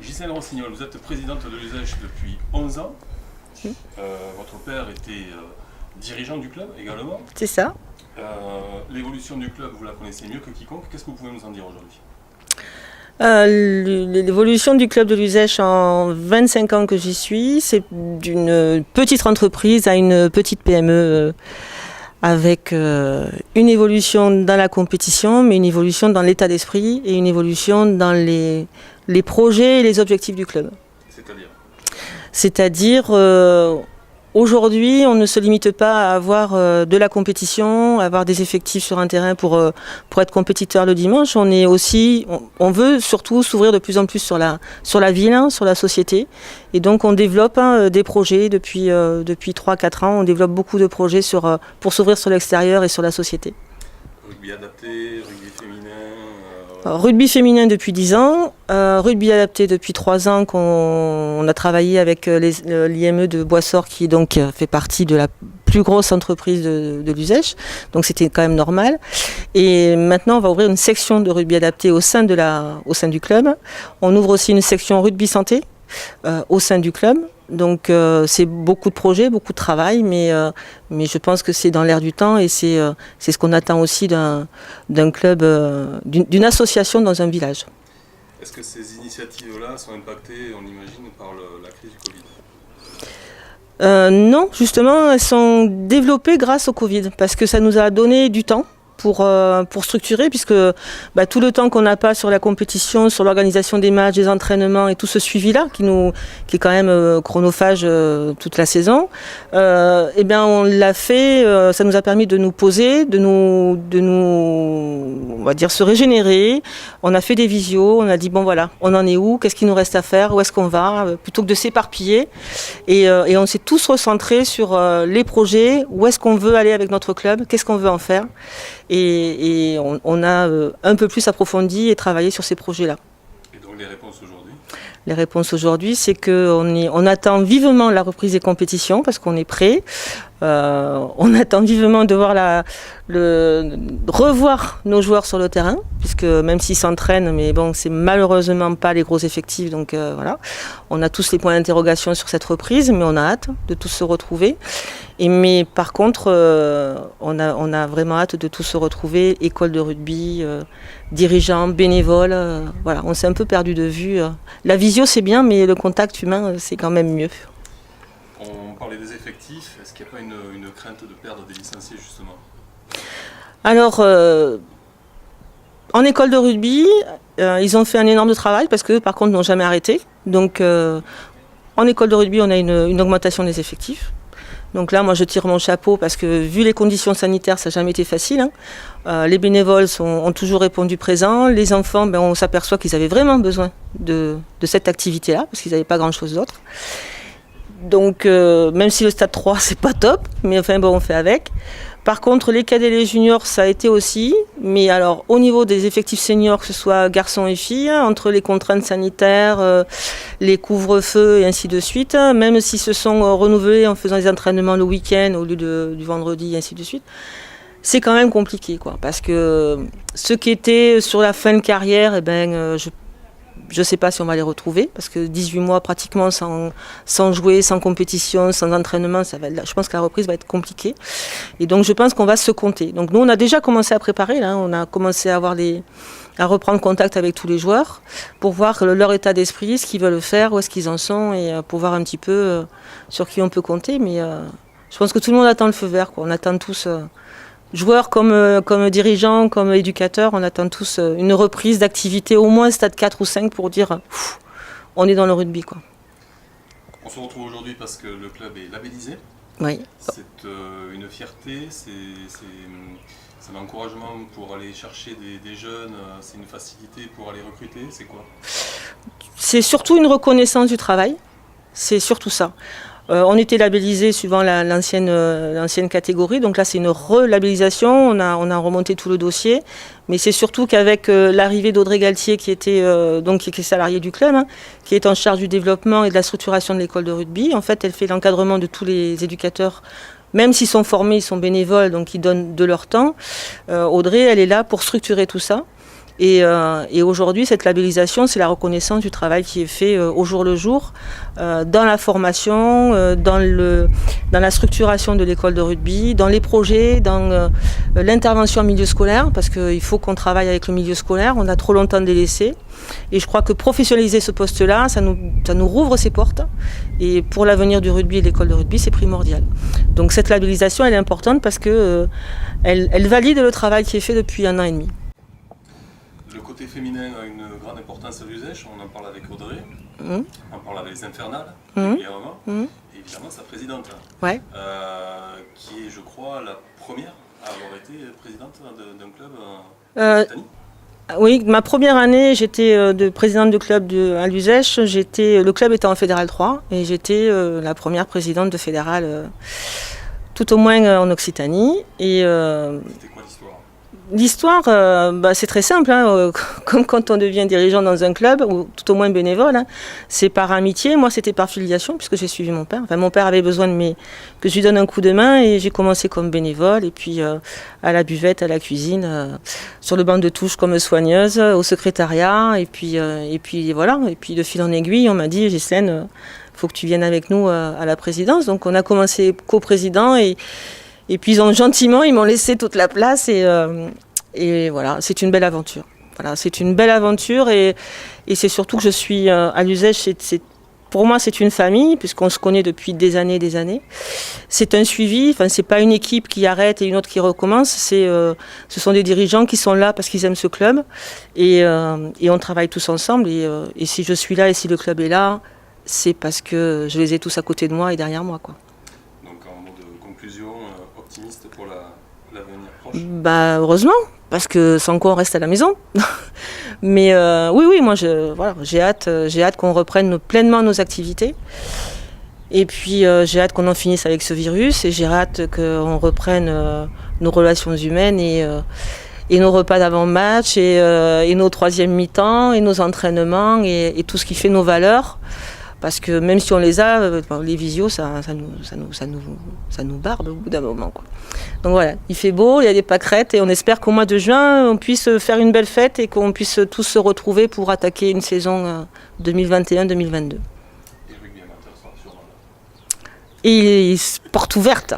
Gisèle Rossignol, vous êtes présidente de l'USECH depuis 11 ans. Votre père était dirigeant du club également. C'est ça. L'évolution du club, vous la connaissez mieux que quiconque. Qu'est-ce que vous pouvez nous en dire aujourd'hui ? L'évolution du club de l'USECH en 25 ans que j'y suis, c'est d'une petite entreprise à une petite PME avec une évolution dans la compétition, mais une évolution dans l'état d'esprit et une évolution dans les projets et les objectifs du club. C'est-à-dire, aujourd'hui, on ne se limite pas à avoir de la compétition, à avoir des effectifs sur un terrain pour être compétiteur le dimanche. On veut surtout s'ouvrir de plus en plus sur la ville, sur la société. Et donc on développe des projets depuis 3-4 ans. On développe beaucoup de projets pour s'ouvrir sur l'extérieur et sur la société. Rugby adapté, rugby féminin Rugby féminin depuis 10 ans, rugby adapté depuis 3 ans qu'on a travaillé avec l'IME de Boissor qui donc fait partie de la plus grosse entreprise de l'USECH, donc c'était quand même normal. Et maintenant on va ouvrir une section de rugby adapté au sein du club. On ouvre aussi une section rugby santé au sein du club. Donc c'est beaucoup de projets, beaucoup de travail, mais je pense que c'est dans l'air du temps et c'est ce qu'on attend aussi d'un club, d'une association dans un village. Est-ce que ces initiatives-là sont impactées, on imagine, par la crise du Covid ? Non, justement, elles sont développées grâce au Covid, parce que ça nous a donné du temps pour structurer, puisque tout le temps qu'on n'a pas sur la compétition, sur l'organisation des matchs, des entraînements et tout ce suivi-là, qui est quand même chronophage toute la saison, on l'a fait, ça nous a permis de nous poser, de nous on va dire, se régénérer. On a fait des visios, on a dit bon voilà, on en est où, qu'est-ce qu'il nous reste à faire, où est-ce qu'on va, plutôt que de s'éparpiller. Et on s'est tous recentrés sur les projets, où est-ce qu'on veut aller avec notre club, qu'est-ce qu'on veut en faire. Et on a un peu plus approfondi et travaillé sur ces projets-là. Et donc les réponses aujourd'hui ? Les réponses aujourd'hui, c'est qu'on attend vivement la reprise des compétitions parce qu'on est prêt. On attend vivement de revoir nos joueurs sur le terrain, puisque même s'ils s'entraînent, mais bon, c'est malheureusement pas les gros effectifs. Donc voilà, on a tous les points d'interrogation sur cette reprise, mais on a hâte de tous se retrouver. Mais par contre, on a vraiment hâte de tous se retrouver, école de rugby, dirigeants, bénévoles. Voilà, on s'est un peu perdu de vue. La visio, c'est bien, mais le contact humain, c'est quand même mieux. On parlait des effectifs. Est-ce qu'il n'y a pas une crainte de perdre des licenciés, justement ? Alors, en école de rugby, ils ont fait un énorme travail parce que, par contre, ils n'ont jamais arrêté. Donc, en école de rugby, on a une augmentation des effectifs. Donc là, moi, je tire mon chapeau parce que, vu les conditions sanitaires, ça n'a jamais été facile. Les bénévoles ont toujours répondu présent. Les enfants, on s'aperçoit qu'ils avaient vraiment besoin de cette activité-là parce qu'ils n'avaient pas grand-chose d'autre. Donc, même si le stade 3, c'est pas top, mais enfin, on fait avec. Par contre, les cadets et les juniors, ça a été aussi. Mais alors, au niveau des effectifs seniors, que ce soit garçons et filles, entre les contraintes sanitaires, les couvre-feux et ainsi de suite, même s'ils se sont renouvelés en faisant des entraînements le week-end au lieu du vendredi et ainsi de suite, c'est quand même compliqué, quoi. Parce que ceux qui étaient sur la fin de carrière, je ne sais pas si on va les retrouver, parce que 18 mois pratiquement sans jouer, sans compétition, sans entraînement, je pense que la reprise va être compliquée. Et donc je pense qu'on va se compter. Donc nous, on a déjà commencé à préparer, là, on a commencé à reprendre contact avec tous les joueurs pour voir leur état d'esprit, ce qu'ils veulent faire, où est-ce qu'ils en sont, et pour voir un petit peu sur qui on peut compter. Mais je pense que tout le monde attend le feu vert, quoi. On attend tous... joueurs comme dirigeants, comme éducateurs, on attend tous une reprise d'activité, au moins stade 4 ou 5 pour dire on est dans le rugby, quoi. On se retrouve aujourd'hui parce que le club est labellisé. Oui. C'est une fierté, c'est un encouragement pour aller chercher des jeunes, c'est une facilité pour aller recruter, c'est quoi ? C'est surtout une reconnaissance du travail, c'est surtout ça. On était labellisé suivant l'ancienne catégorie, donc là c'est une relabellisation, on a remonté tout le dossier, mais c'est surtout qu'avec l'arrivée d'Audrey Galtier qui est salariée du club, qui est en charge du développement et de la structuration de l'école de rugby, en fait elle fait l'encadrement de tous les éducateurs, même s'ils sont formés, ils sont bénévoles, donc ils donnent de leur temps. Audrey, elle est là pour structurer tout ça. Et aujourd'hui, cette labellisation, c'est la reconnaissance du travail qui est fait au jour le jour, dans la formation, dans la structuration de l'école de rugby, dans les projets, dans l'intervention en milieu scolaire, parce qu'il faut qu'on travaille avec le milieu scolaire, on a trop longtemps délaissé. Et je crois que professionnaliser ce poste-là, ça nous rouvre ses portes. Et pour l'avenir du rugby et de l'école de rugby, c'est primordial. Donc cette labellisation, elle est importante parce que elle valide le travail qui est fait depuis 1 an et demi. Le côté féminin a une grande importance à l'USEJ, on en parle avec Audrey, on parle avec les Infernales, régulièrement, et évidemment sa présidente, ouais. Qui est, je crois, la première à avoir été présidente d'un club en Occitanie. Oui, ma première année, j'étais présidente de club à l'USEJ, le club était en Fédéral 3, et j'étais la première présidente de Fédéral, tout au moins en Occitanie. Et, c'était quoi l'histoire ? L'histoire, c'est très simple, comme quand on devient dirigeant dans un club, ou tout au moins bénévole, c'est par amitié. Moi, c'était par filiation, puisque j'ai suivi mon père. Enfin, mon père avait besoin que je lui donne un coup de main, et j'ai commencé comme bénévole, et puis à la buvette, à la cuisine, sur le banc de touche comme soigneuse, au secrétariat, et puis voilà. Et puis de fil en aiguille, on m'a dit, Ghislaine, faut que tu viennes avec nous à la présidence. Donc on a commencé coprésident, et puis gentiment, ils m'ont laissé toute la place, et voilà, c'est une belle aventure. Voilà, c'est une belle aventure, et c'est surtout que je suis à l'USEJ, pour moi c'est une famille, puisqu'on se connaît depuis des années et des années. C'est un suivi, c'est pas une équipe qui arrête et une autre qui recommence, ce sont des dirigeants qui sont là parce qu'ils aiment ce club, et on travaille tous ensemble, et si je suis là et si le club est là, c'est parce que je les ai tous à côté de moi et derrière moi, quoi. Donc en mode conclusion, optimiste pour l'avenir proche ? Heureusement, parce que sans quoi on reste à la maison. Mais oui, moi j'ai hâte qu'on reprenne pleinement nos activités. Et puis j'ai hâte qu'on en finisse avec ce virus, et j'ai hâte qu'on reprenne nos relations humaines et nos repas d'avant-match, et nos troisième mi-temps, et nos entraînements, et tout ce qui fait nos valeurs. Parce que même si on les a, les visios, ça nous barbe au bout d'un moment, quoi. Donc voilà, il fait beau, il y a des pâquerettes, et on espère qu'au mois de juin, on puisse faire une belle fête et qu'on puisse tous se retrouver pour attaquer une saison 2021-2022. Et le rugby amateur sera sûrement là. Et porte ouverte.